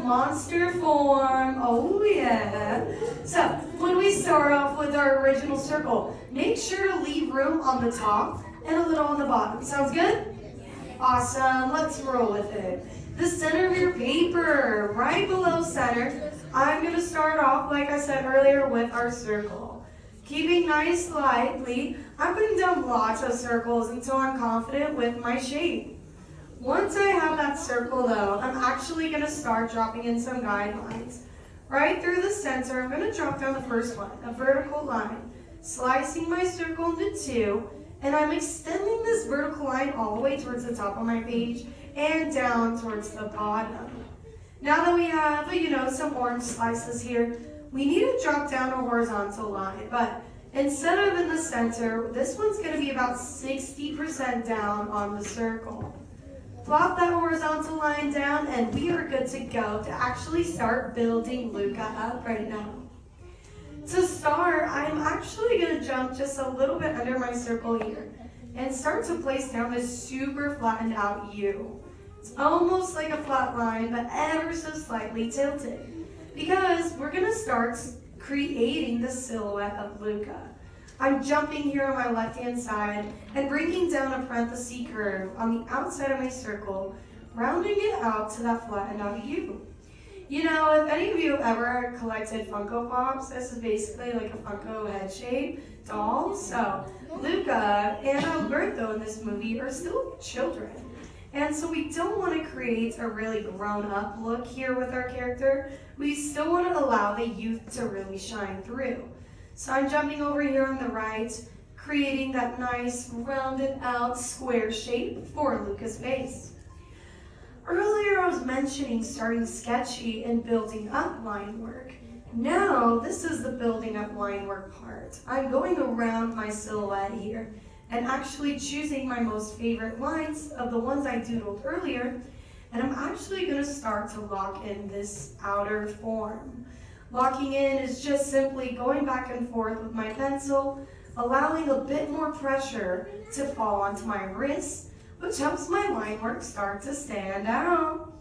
monster form. Oh yeah. So when we start off with our original circle, make sure to leave room on the top and a little on the bottom. Sounds good? Awesome. Let's roll with it. The center of your paper, right below center, I'm going to start off, like I said earlier, with our circle. Keeping nice lightly, I'm putting down lots of circles until I'm confident with my shape. Once I have that circle though, I'm actually going to start dropping in some guidelines. Right through the center, I'm going to drop down the first one, a vertical line, slicing my circle into two, and I'm extending this vertical line all the way towards the top of my page and down towards the bottom. Now that we have, some orange slices here, we need to drop down a horizontal line, but instead of in the center, this one's going to be about 60% down on the circle. Plop that horizontal line down and we are good to go to actually start building Luca up right now. To start, I'm actually going to jump just a little bit under my circle here and start to place down this super flattened out U. It's almost like a flat line, but ever so slightly tilted, because we're going to start creating the silhouette of Luca. I'm jumping here on my left-hand side and bringing down a parenthesis curve on the outside of my circle, rounding it out to that flattened out U. If any of you ever collected Funko Pops, this is basically like a Funko head shape doll. So Luca and Alberto in this movie are still children. And so we don't want to create a really grown-up look here with our character. We still want to allow the youth to really shine through. So I'm jumping over here on the right, creating that nice rounded out square shape for Luca's face. Earlier I was mentioning starting sketchy and building up line work. Now this is the building up line work part. I'm going around my silhouette here and actually choosing my most favorite lines of the ones I doodled earlier, and I'm actually going to start to lock in this outer form. Locking in is just simply going back and forth with my pencil, allowing a bit more pressure to fall onto my wrist, which helps my line work start to stand out.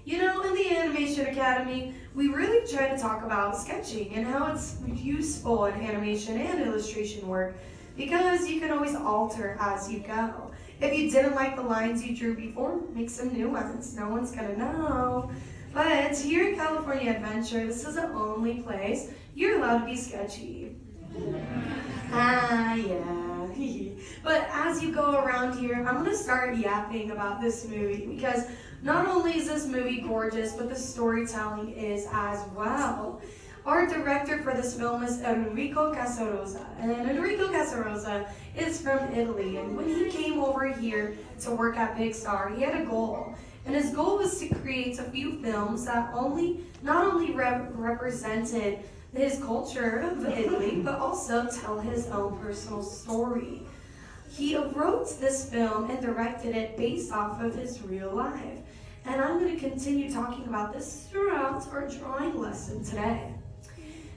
In the Animation Academy, we really try to talk about sketching and how it's useful in animation and illustration work, because you can always alter as you go. If you didn't like the lines you drew before, make some new ones. No one's gonna know. But here in California Adventure, this is the only place you're allowed to be sketchy. Yeah. But as you go around here, I'm going to start yapping about this movie, because not only is this movie gorgeous, but the storytelling is as well. Our director for this film is Enrico Casarosa, and Enrico Casarosa is from Italy, and when he came over here to work at Pixar, he had a goal. And his goal was to create a few films that not only represented his culture of Italy, but also tell his own personal story. He wrote this film and directed it based off of his real life. And I'm going to continue talking about this throughout our drawing lesson today.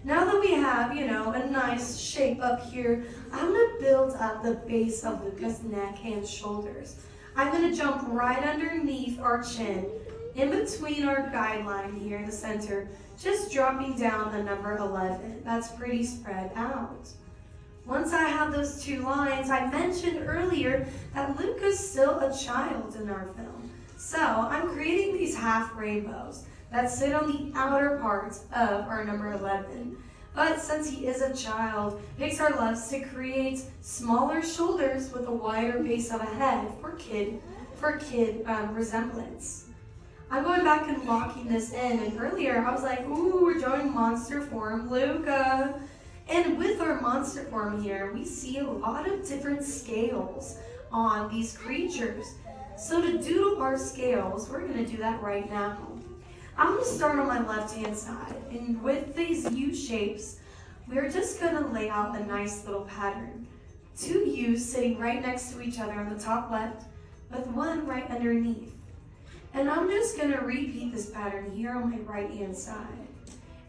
Now that we have, a nice shape up here, I'm going to build up the base of Luca's neck and shoulders. I'm going to jump right underneath our chin, in between our guideline here in the center, just dropping down the number 11. That's pretty spread out. Once I have those two lines, I mentioned earlier that Luca's still a child in our film. So I'm creating these half rainbows that sit on the outer parts of our number 11. But since he is a child, Pixar loves to create smaller shoulders with a wider base of a head for kid resemblance. I'm going back and locking this in, and earlier I was like, ooh, we're drawing monster form Luca. And with our monster form here, we see a lot of different scales on these creatures. So to doodle our scales, we're going to do that right now. I'm going to start on my left-hand side, and with these U shapes, we're just going to lay out a nice little pattern. Two U's sitting right next to each other on the top left, with one right underneath. And I'm just going to repeat this pattern here on my right-hand side.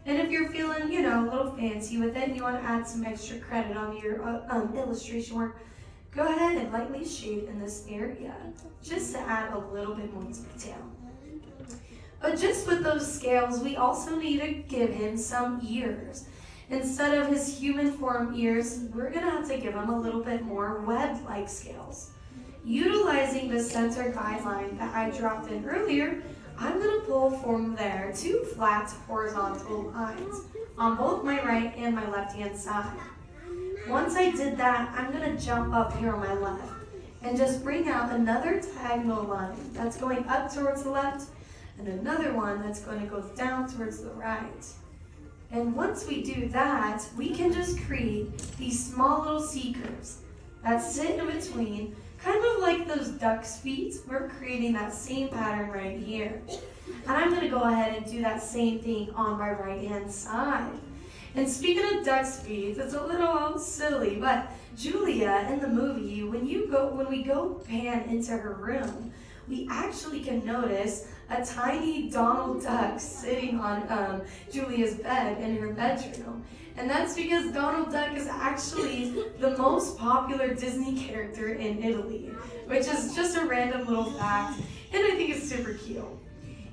And if you're feeling, a little fancy with it and you want to add some extra credit on your illustration work, go ahead and lightly shade in this area, just to add a little bit more detail. But just with those scales, we also need to give him some ears. Instead of his human form ears, we're gonna have to give him a little bit more web-like scales. Utilizing the center guideline that I dropped in earlier, I'm gonna pull from there 2 flat horizontal lines on both my right and my left-hand side. Once I did that, I'm gonna jump up here on my left and just bring out another diagonal line that's going up towards the left and another one that's going to go down towards the right. And once we do that, we can just create these small little C curves that sit in between, kind of like those duck's feet. We're creating that same pattern right here. And I'm going to go ahead and do that same thing on my right-hand side. And speaking of duck's feet, it's a little silly, but Julia in the movie, when we go pan into her room, we actually can notice a tiny Donald Duck sitting on Julia's bed in her bedroom. And that's because Donald Duck is actually the most popular Disney character in Italy, which is just a random little fact, and I think it's super cute.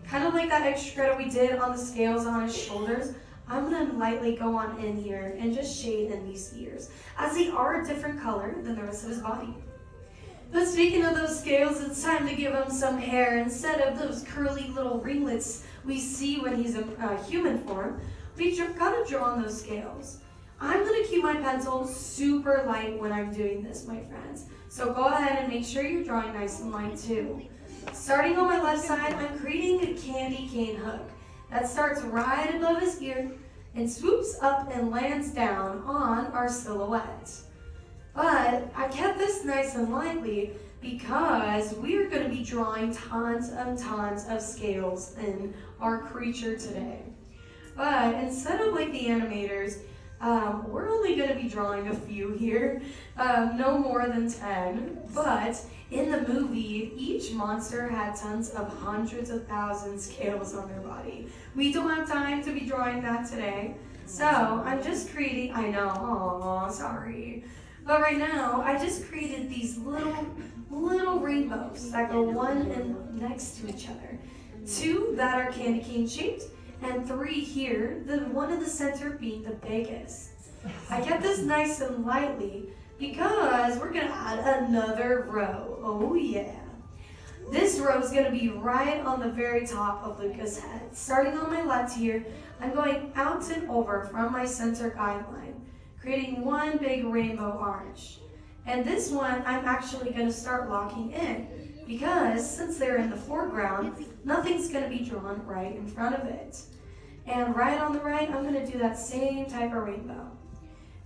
Kind of like that extra that we did on the scales on his shoulders, I'm going to lightly go on in here and just shade in these ears, as they are a different color than the rest of his body. But speaking of those scales, it's time to give him some hair. Instead of those curly little ringlets we see when he's in human form, we gotta draw on those scales. I'm gonna keep my pencil super light when I'm doing this, my friends. So go ahead and make sure you're drawing nice and light too. Starting on my left side, I'm creating a candy cane hook that starts right above his ear and swoops up and lands down on our silhouette. But I kept this nice and lightly because we're going to be drawing tons and tons of scales in our creature today. But instead of like the animators, we're only going to be drawing a few here, no more than 10. But in the movie, each monster had tons of hundreds of thousands scales on their body. We don't have time to be drawing that today. So I'm just creating, I know, oh, sorry. But right now, I just created these little rainbows that go one and next to each other. 2 that are candy cane shaped, and 3 here, the one in the center being the biggest. I kept this nice and lightly because we're gonna add another row. Oh yeah. This row is gonna be right on the very top of Luca's head. Starting on my left here, I'm going out and over from my center guideline, creating one big rainbow arch. And this one, I'm actually gonna start locking in because since they're in the foreground, nothing's gonna be drawn right in front of it. And right on the right, I'm gonna do that same type of rainbow.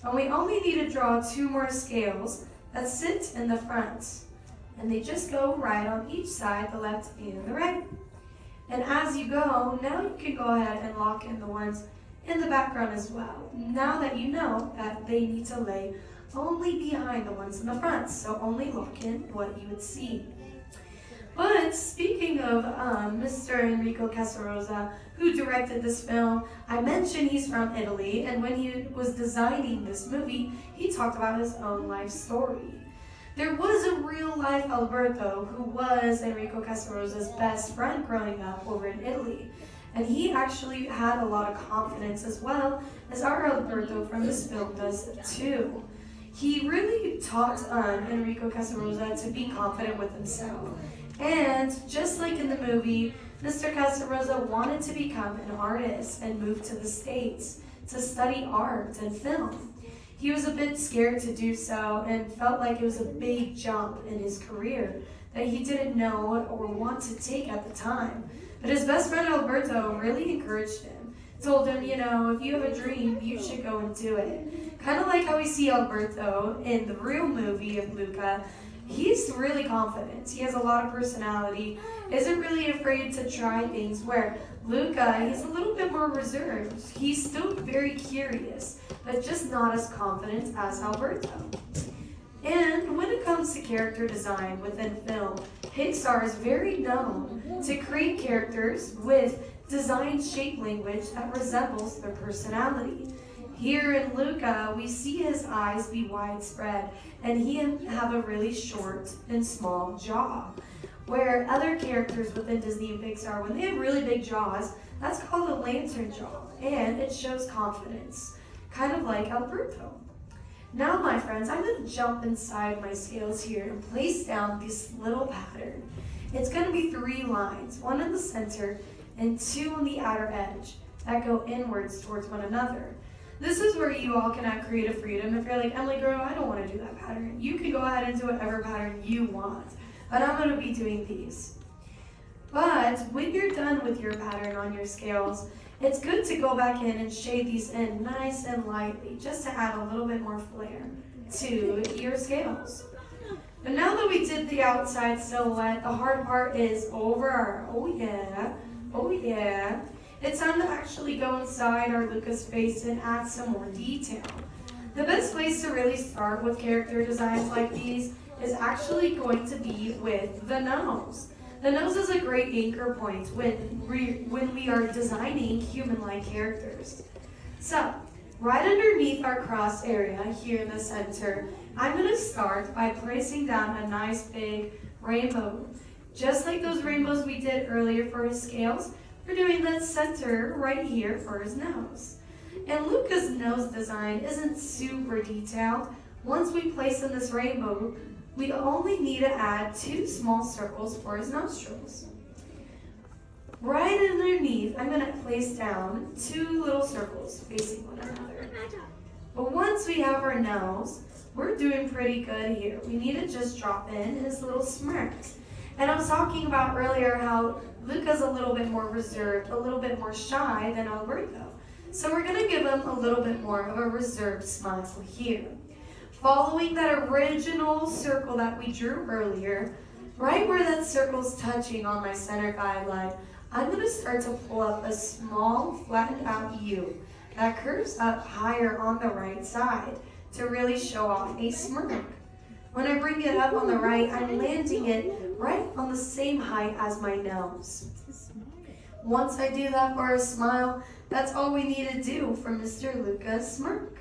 And we only need to draw 2 more scales that sit in the front. And they just go right on each side, the left and the right. And as you go, now you can go ahead and lock in the ones in the background as well. Now that you know that they need to lay only behind the ones in the front, so only lock in what you would see. But speaking of Mr. Enrico Casarosa, who directed this film, I mentioned he's from Italy, and when he was designing this movie, he talked about his own life story. There was a real-life Alberto who was Enrico Casarosa's best friend growing up over in Italy, and he actually had a lot of confidence as well as our Alberto from this film does too. He really taught Enrico Casarosa to be confident with himself. And just like in the movie, Mr. Casarosa wanted to become an artist and moved to the States to study art and film. He was a bit scared to do so and felt like it was a big jump in his career that he didn't know or want to take at the time. But his best friend Alberto really encouraged him, told him, you know, if you have a dream, you should go and do it. Kind of like how we see Alberto in the real movie of Luca. He's really confident. He has a lot of personality, isn't really afraid to try things, where Luca, he's a little bit more reserved. He's still very curious, but just not as confident as Alberto. And when it comes to character design within film, Pixar is very known to create characters with design shape language that resembles their personality. Here in Luca, we see his eyes be widespread and he have a really short and small jaw. where other characters within Disney and Pixar, when they have really big jaws, that's called a lantern jaw, and it shows confidence, kind of like Alberto. Now, my friends, I'm going to jump inside my scales here and place down this little pattern. It's going to be 3 lines, 1 in the center and 2 on the outer edge that go inwards towards one another. This is where you all can have creative freedom. If you're like, Emily, girl, I don't want to do that pattern, you can go ahead and do whatever pattern you want. But I'm going to be doing these. But when you're done with your pattern on your scales, it's good to go back in and shade these in nice and lightly, just to add a little bit more flair to your scales. And now that we did the outside silhouette, the hard part is over. Oh yeah, oh yeah. It's time to actually go inside our Luca's face and add some more detail. The best place to really start with character designs like these is actually going to be with the nose. The nose is a great anchor point when we are designing human-like characters. So, right underneath our cross area here in the center, I'm going to start by placing down a nice big rainbow. Just like those rainbows we did earlier for his scales, we're doing the center right here for his nose. And Luca's nose design isn't super detailed. Once we place in this rainbow, we only need to add 2 small circles for his nostrils. Right underneath, I'm going to place down 2 little circles facing one another. But once we have our nose, we're doing pretty good here. We need to just drop in his little smirk. And I was talking about earlier how Luca's a little bit more reserved, a little bit more shy than Alberto. So we're going to give him a little bit more of a reserved smile here. Following that original circle that we drew earlier, right where that circle's touching on my center guideline, I'm going to start to pull up a small flattened out U that curves up higher on the right side to really show off a smirk. When I bring it up on the right, I'm landing it right on the same height as my nose. Once I do that for a smile, that's all we need to do for Mr. Luca's smirk.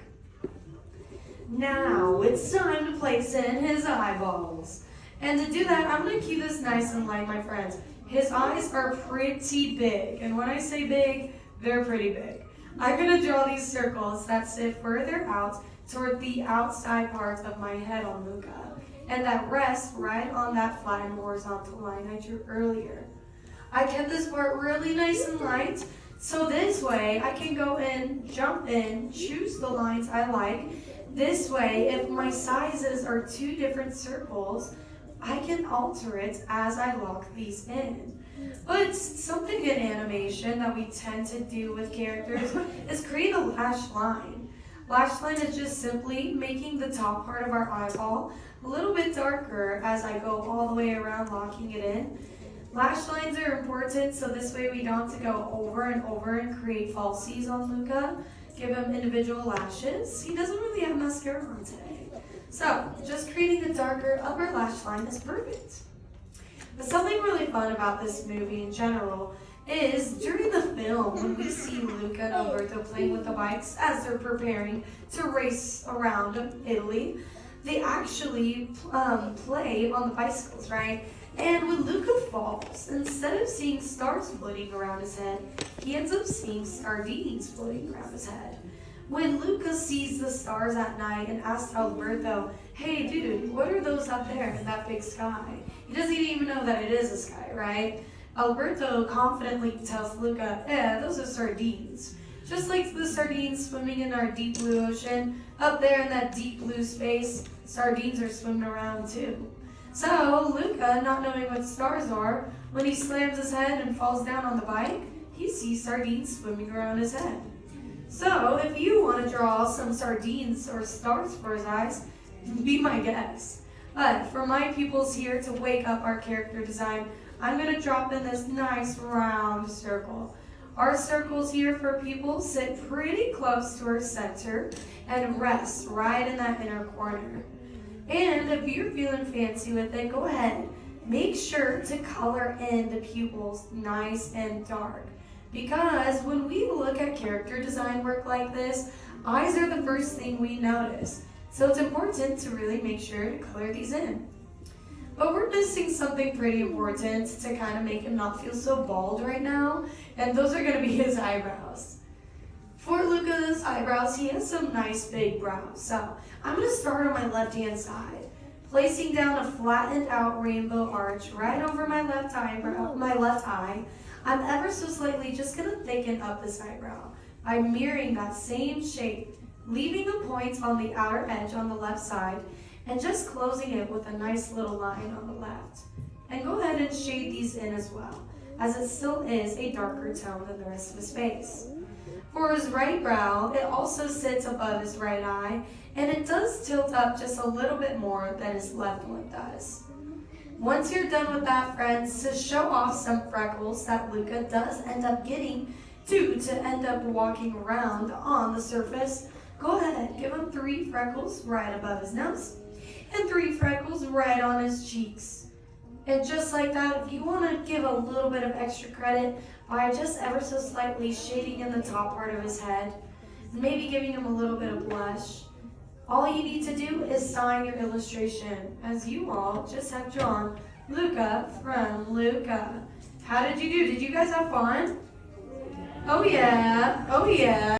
Now it's time to place in his eyeballs. And to do that, I'm going to keep this nice and light, my friends. His eyes are pretty big. And when I say big, they're pretty big. I'm going to draw these circles that sit further out toward the outside parts of my head on Luca. And that rest right on that flattened horizontal line I drew earlier. I kept this part really nice and light. So this way, I can go in, jump in, choose the lines I like. This way, if my sizes are 2 different circles, I can alter it as I lock these in. But something in animation that we tend to do with characters is create a lash line. Lash line is just simply making the top part of our eyeball a little bit darker as I go all the way around locking it in. Lash lines are important, so this way we don't have to go over and over and create falsies on Luca. Give him individual lashes. He doesn't really have mascara on today. So, just creating a darker upper lash line is perfect. But something really fun about this movie in general is during the film, when we see Luca and Alberto playing with the bikes as they're preparing to race around Italy, they actually play on the bicycles, right? And when Luca falls, instead of seeing stars floating around his head, he ends up seeing sardines floating around his head. When Luca sees the stars at night and asks Alberto, hey dude, what are those up there in that big sky? He doesn't even know that it is a sky, right? Alberto confidently tells Luca, those are sardines. Just like the sardines swimming in our deep blue ocean, up there in that deep blue space, sardines are swimming around too. So Luca, not knowing what stars are, when he slams his head and falls down on the bike, he sees sardines swimming around his head. So if you want to draw some sardines or stars for his eyes, be my guest. But for my pupils here to wake up our character design, I'm going to drop in this nice round circle. Our circles here for pupils sit pretty close to our center and rest right in that inner corner. And if you're feeling fancy with it, go ahead. Make sure to color in the pupils nice and dark. Because when we look at character design work like this, eyes are the first thing we notice. So it's important to really make sure to color these in. But we're missing something pretty important to kind of make him not feel so bald right now, and those are going to be his eyebrows. For Luca's eyebrows, he has some nice big brows. So I'm going to start on my left-hand side, placing down a flattened out rainbow arch right over my left eye. I'm ever so slightly just going to thicken up this eyebrow by mirroring that same shape, leaving the point on the outer edge on the left side and just closing it with a nice little line on the left. And go ahead and shade these in as well, as it still is a darker tone than the rest of his face. For his right brow, it also sits above his right eye, and it does tilt up just a little bit more than his left one does. Once you're done with that, friends, to show off some freckles that Luca does end up getting to end up walking around on the surface, go ahead, give him 3 freckles right above his nose and 3 freckles right on his cheeks. And just like that, if you want to give a little bit of extra credit by just ever so slightly shading in the top part of his head, maybe giving him a little bit of blush, all you need to do is sign your illustration, as you all just have drawn Luca from Luca. How did you do? Did you guys have fun? Oh yeah, oh yeah.